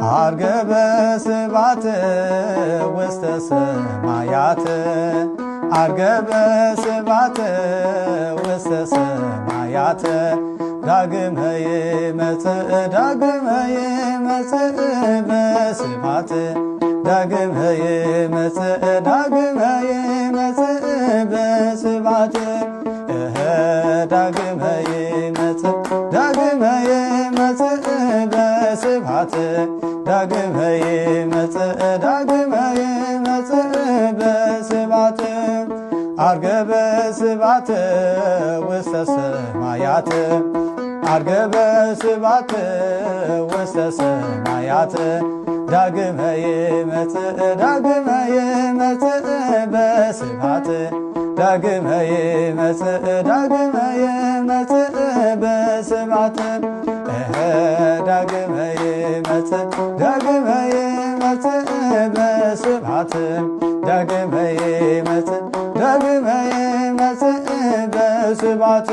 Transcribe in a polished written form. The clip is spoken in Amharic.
አርገበ ስብሐት ውስተ ሰማያት አርገበ ስብሐት ውስተ ሰማያት ዳግመ ይመጽእ ዳግመ ይመጽእ በስብሐት ዳግመ ይመጽእ ዳግመ ይመጽእ በስብሐት ዳግመ ይመጽእ ዳግመ ይመጽእ በስብሐት ዳግመ ይመጽእ ዳግመ ይመጽእ በስብሐት አርገበ ስብሐት ውስተ ሰማያት አርገበ ስብሐት ውስተ ሰማያት ዳግመ ይመጽእ ዳግመ ይመጽእ በስብሐት ዳግመ ይመጽእ ዳግመ ይመጽእ በስብሐት ዳግመ ይመጽእ ዳግመ ይመጽእ በስብሐት ዳግመ ይመጽእ ዳግመ ይመጽእ በስብሐት